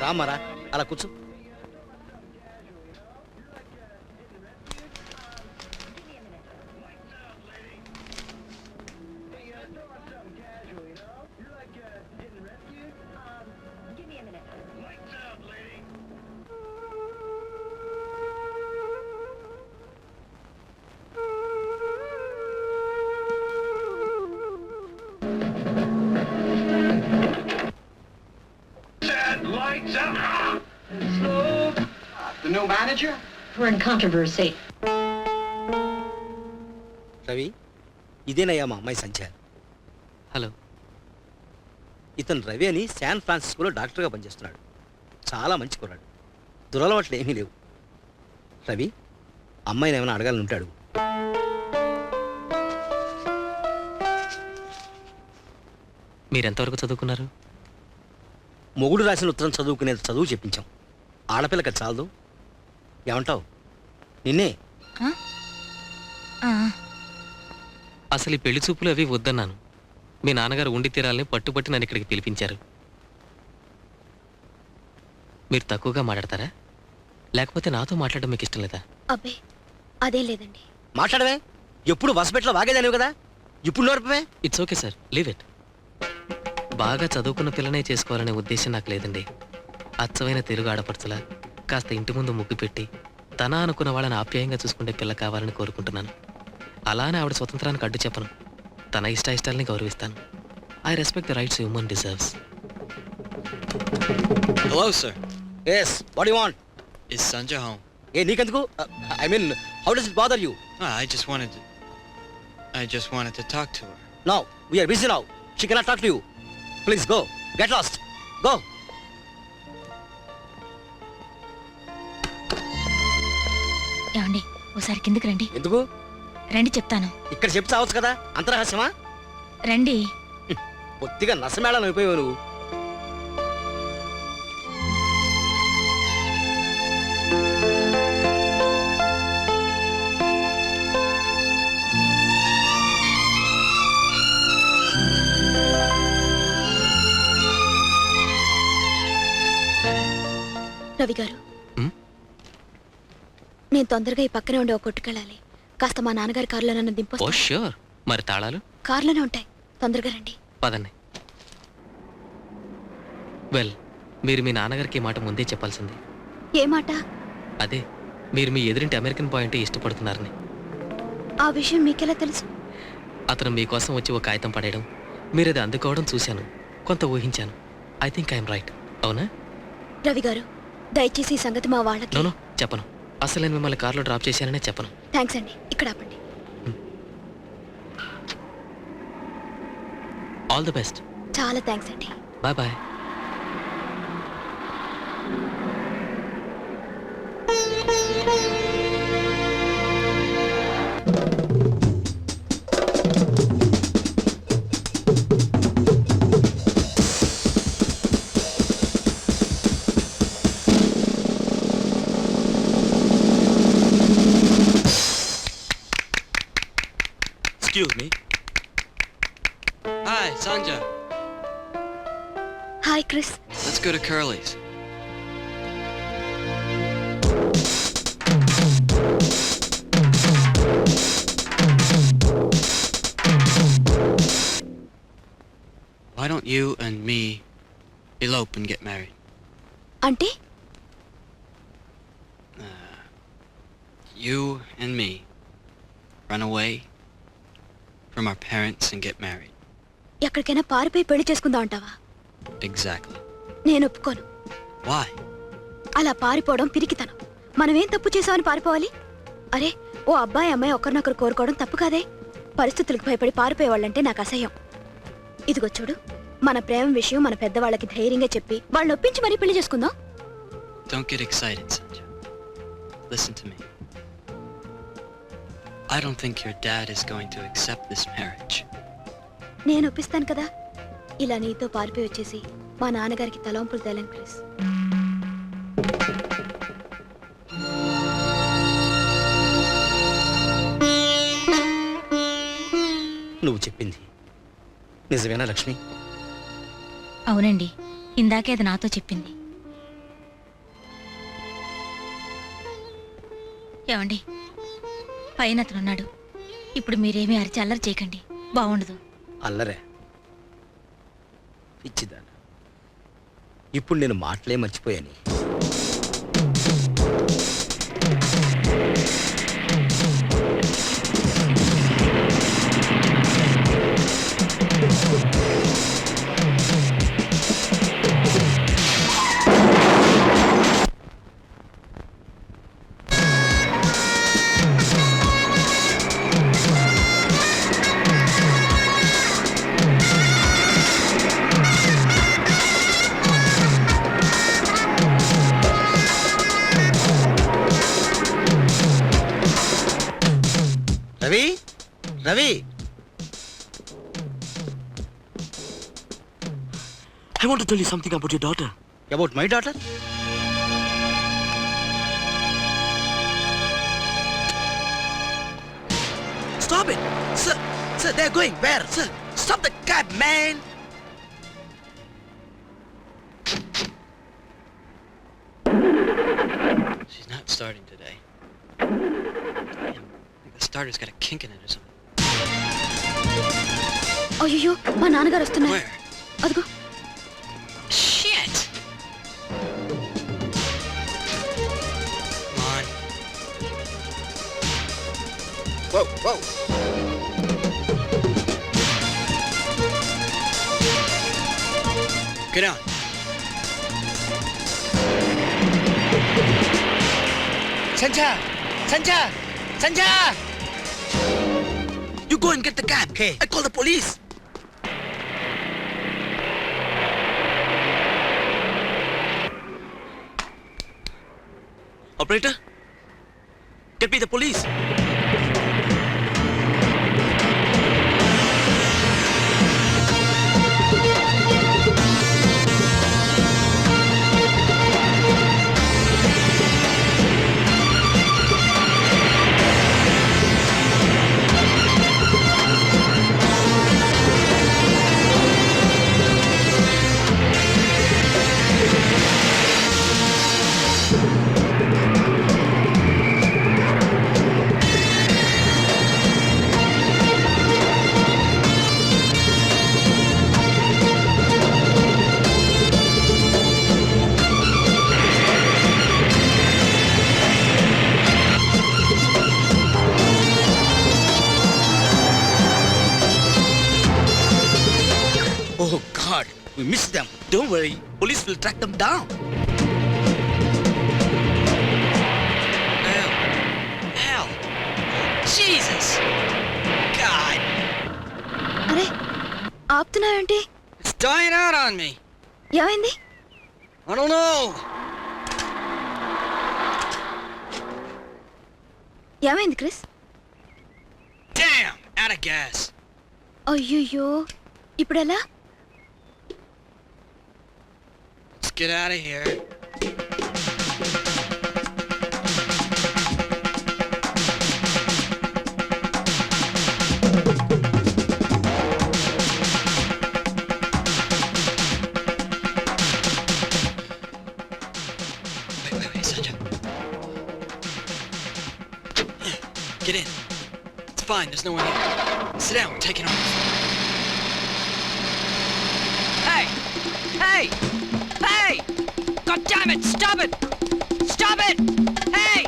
రామారా అలా కూర్చో. The new manager? We're in controversy. Ravi, ఇదేనయ్యా మా అమ్మాయి సంధ్య. హలో. ఇతను రవి అని శాన్ ఫ్రాన్సిస్కోలో డాక్టర్గా పనిచేస్తున్నాడు. చాలా మంచి కుర్రాడు. దురలవాట్లు ఏమీ లేవు. రవి, అమ్మాయిని ఏమైనా అడగాలని ఉంటాడు. మీరెంతవరకు చదువుకున్నారు? మొగుడు రాసిన ఉత్తరం చదువుకునేది చదువు చెప్పించాం. ఆడపిల్లకి చాలదు. ఏమంటావు? నిన్నే. అసలు ఈ పెళ్లి చూపులు అవి వద్దన్నాను. మీ నాన్నగారు ఉండి తీరాలని పట్టుబట్టి నన్ను ఇక్కడికి పిలిపించారు. మీరు తక్కువగా మాట్లాడతారా, లేకపోతే నాతో మాట్లాడడం మీకు ఇష్టం లేదా? అబ్బే అదేం లేదండి. మాట్లాడవే. ఎప్పుడు వసపెట్లో వాగేదానివి కదా, ఇప్పుడు నోర్పవే. It's okay sir, leave it. బాగా చదువుకున్న పిల్లనే చేసుకోవాలనే ఉద్దేశం నాకు లేదండి. అచ్చమైన తెలుగు ఆడపడుచులా కాస్త ఇంటి ముందు ముగ్గు పెట్టి తన అనుకున్న వాళ్ళని ఆప్యాయంగా చూసుకుంటే పిల్ల కావాలని కోరుకుంటున్నాను. అలానే ఆవిడ స్వతంత్రానికి అడ్డు చెప్పను. తన ఇష్టాయిష్టాలని గౌరవిస్తాను. I respect the rights human deserves. Hello, sir. Yes, what do you want? Is Sanja home? Hey, నీకెందుకు? I mean, how does it bother you? I just wanted to talk to her. No, we are busy now. She cannot talk to you. Please go. Get lost. Go. ఏమండి ఓసారి కిందకి రండి. ఎందుకు? రండి చెప్తాను. ఇక్కడ చెప్పి చావచ్చు కదా, అంతరహస్యమా? రండి. కొద్దిగా నసమేళం అయిపోయావు నువ్వు. రవి గారు, నేను తొందరగా ఈ పక్కనే ఉండే ఒక కొట్టుకెళ్ళాలి. కాస్త మా నాన్నగారి కారులో నన్ను దింపొస్తా. ఓ ష్యూర్. మరి తాళాలు? కారులోనే ఉంటాయి. తొందరగా రండి. పదండి. వెల్, మీరు మీ నాన్నగారికి ఈ మాట ముందే చెప్పాల్సింది. ఏ మాట? అదే, మీరు మీ ఎదురింటి అమెరికన్ బాయ్ అంటే ఇష్టపడుతున్నారని. ఆ విషయం మీకెలా తెలుసు? అతను మీకోసం వచ్చి ఒక కాగితం పడేయడం, మీరు అది అందుకోవడం చూశాను. కొంత ఊహించాను. I think I'm right. అవునా? రవి గారు, దయచేసి ఈ సంగతి మా వాళ్ళకి. నో, చెప్పను. అసలు నేను మిమ్మల్ని కార్లో డ్రాప్ చేశాననే చెప్పను. థ్యాంక్స్ అండి. ఇక్కడ ఆపండి. All the best. చాలా థ్యాంక్స్ అండి. Bye bye. Excuse me. Hi, Sanja. Hi Chris. Let's go to Curly's. Why don't you and me elope and get married? అంటే? You and me run away from our parents and get married. ఎక్కడికైనా పారిపోయి పెళ్లి చేసుకుందాం అంటావా? Exactly. నేను ఒప్పుకోను. Why? అలా పారిపోవడం పిరికితనం. మనమేం తప్పు చేసామని పారిపోవాలి? అరే, ఓ అబ్బాయి అమ్మాయి ఒకరినొకరు కోరుకోవడం తప్పు కాదే. పరిస్థితులకు భయపడి పారిపోయేవాళ్ళంటే నాకు అసహ్యం. ఇదిగో చూడు, మన ప్రేమ విషయం మన పెద్దవాళ్ళకి ధైర్యంగా చెప్పి వాళ్ళని ఒప్పించి మరీ పెళ్లి చేసుకుందాం. Don't get excited, Sanja. Listen to me. I don't think your dad is going to accept this marriage. నేను ఒప్పిస్తాను కదా. ఇలా నీతో పారిపోయి వచ్చేసి మా నాన్నగారికి తలంపులు తేలను క్రిస్. నువ్వు చెప్పింది నిజమేనా లక్ష్మి? అవునండి, ఇందాకే అది నాతో చెప్పింది. ఏమండి పైన అతనున్నాడు. ఇప్పుడు మీరేమీ అరిచి అల్లరి చేయకండి, బాగుండదు. అల్లరే ఇచ్చిదాన్ని. ఇప్పుడు నేను మాటలే మర్చిపోయాను. Ravi Ravi I want to tell you something about your daughter. About my daughter. Stop it! Sir, sir, they're going where? Sir, stop the cab, man! She's not starting today. Damn, I think the starter's got a kink in it or something. అయ్యో, మా నాన్నగారు వస్తున్నారు. Where? అదిగో. Shit! Come on. Whoa, whoa. Get on. Sanjay! Sanjay! Sanjay! You go and get the cab. Okay. I call the police. Operator, get me the police. Oh God, we missed them. Don't worry, police will track them down. Hell. Hell. Jesus! God! అరే, ఆపుతున్నావేంటి? It's dying out on me. ఏమైంది? I don't know. ఏమైంది Chris? Damn! Out of gas. అయ్యయ్యో, ఇప్పుడెలా? Let's get out of here. Wait, Sanjay. Get in. It's fine, there's no one here. Sit down, we're taking off. Hey! Hey! Hey! God damn it! Stop it! Stop it! Hey!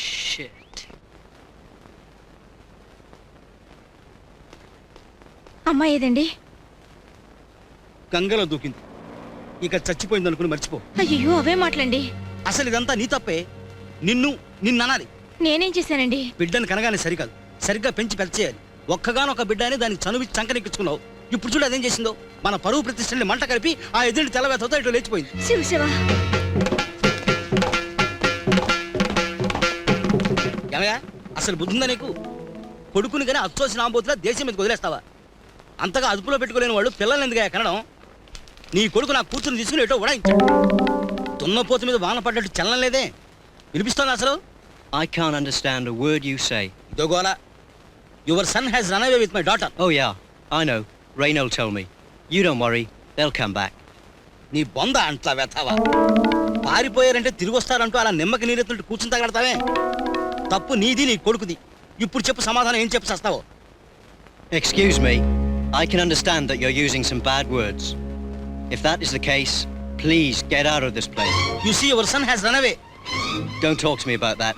Shit. అమ్మాయి ఏదండి? గంగలో దూకింది. ఇక చచ్చిపోయింది అనుకుని మర్చిపో. అయ్యో, అవే మాటలండి. అసలు ఇదంతా నీ తప్పే. నిన్ననాలి. నేనేం చేశానండి? బిడ్డను కనగానే సరికాదు, సరిగ్గా పెంచి పెద్ద చేయాలి. ఒక్కగానొక్క బిడ్డ అని దానికి చనువి చంకనెక్కించుకున్నావు. ఇప్పుడు చూడు అదేం చేసిందో. మన పరువు ప్రతిష్టల్ని మంట కలిపి ఆ ఎదురు తెల్లవేతతో ఇటు లేచిపోయింది. శివ శివ. ఎలాగా అసలు బుద్ధుందా నీకు? కొడుకుని కానీ అచ్చోసిన ఆంబోతులా దేశం మీదకి వదిలేస్తావా? అంతగా అదుపులో పెట్టుకోలేని వాళ్ళు పిల్లల్ని ఎందుకు కనడం? నీ కొడుకు నా కూతురుని తీసుకుని ఏటో ఉడాయించాడు. దున్నపోతు మీద వాన పడ్డట్టు చలనం లేదే. వినిపిస్తోంది అసలు? I can't understand a word you say. ఇదో గోలా. Your son has run away with my daughter. Oh yeah, I know. Rain will tell me. You don't worry, they'll come back. నీ బొంద అంట్లా వెతావా. పారిపోయారంటే తిరిగి వస్తారంటూ అలా నిమ్మకి నీరెత్తున్నట్టు కూర్చుని తగలడతావే. తప్పు నీది, నీ కొడుకుది. ఇప్పుడు చెప్పు సమాధానం, ఏం చెప్పు సస్తావో. Excuse me. I can understand that you're using some bad words. If that is the case, please get out of this place. You see, your son has run away. Don't talk to me about that.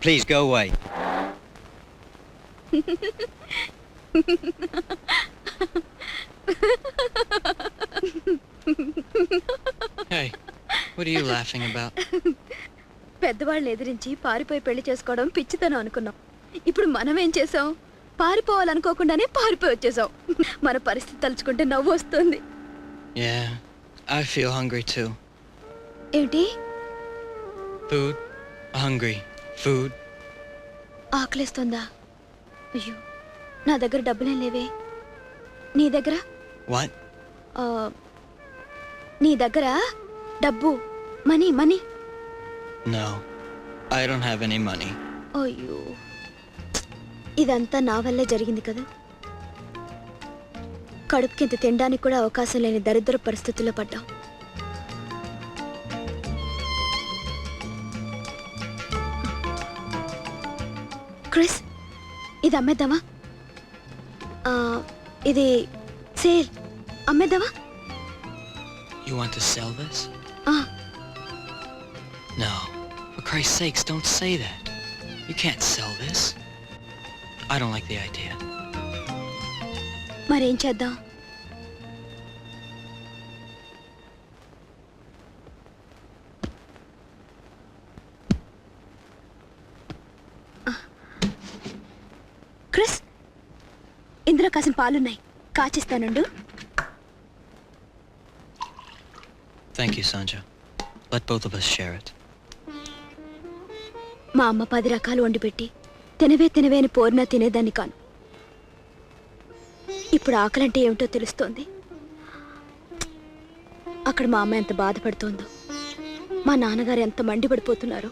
Please go away. Hey, what are you laughing about? పెద్దవాళ్ళని ఎదిరించి పారిపోయి పెళ్లి చేసుకోవడం పిచ్చితనం అనుకున్నాం. ఇప్పుడు మనం ఏం చేసాం? పారిపోవాలనుకోకుండానే పారిపోయి వచ్చేసాం. మన పరిస్థితి తలుచుకుంటే నవ్వు వస్తుంది. Yeah, I feel hungry too. ఏంటి? Food? Hungry. Food? ఆకలిస్తుందా? అయ్యో, నా దగ్గర డబ్బులేం లేవే. నీ దగ్గర? What? నీ దగ్గర డబ్బు, money. No, I don't have any money. అయ్యో, ఇదంతా నా వల్లే జరిగింది కదా. కడుపుకింత తినడానికి కూడా అవకాశం లేని దరిద్ర పరిస్థితుల్లో పడ్డాం. క్రిస్, ఇది అమ్మేద్దామా? ఇది sale, అమ్మేద్దామా? You want to sell this? ఆ, No. For Christ's sakes, don't say that. You can't sell this. I don't like the idea. మరేం చేద్దాం? క్రిస్, ఇందులో కాసిన పాలున్నాయి, కాచిస్తానుండు. Thank you, Sanja. Let both of us share it. మా అమ్మ 10 రకాలు వండి పెట్టి తినవే అని పోరినా తినేదాన్ని కాను. ఇప్పుడు ఆకలంటే ఏమిటో తెలుస్తోంది. అక్కడ మా అమ్మ ఎంత బాధపడుతోందో, మా నాన్నగారు ఎంత మండిపడిపోతున్నారో.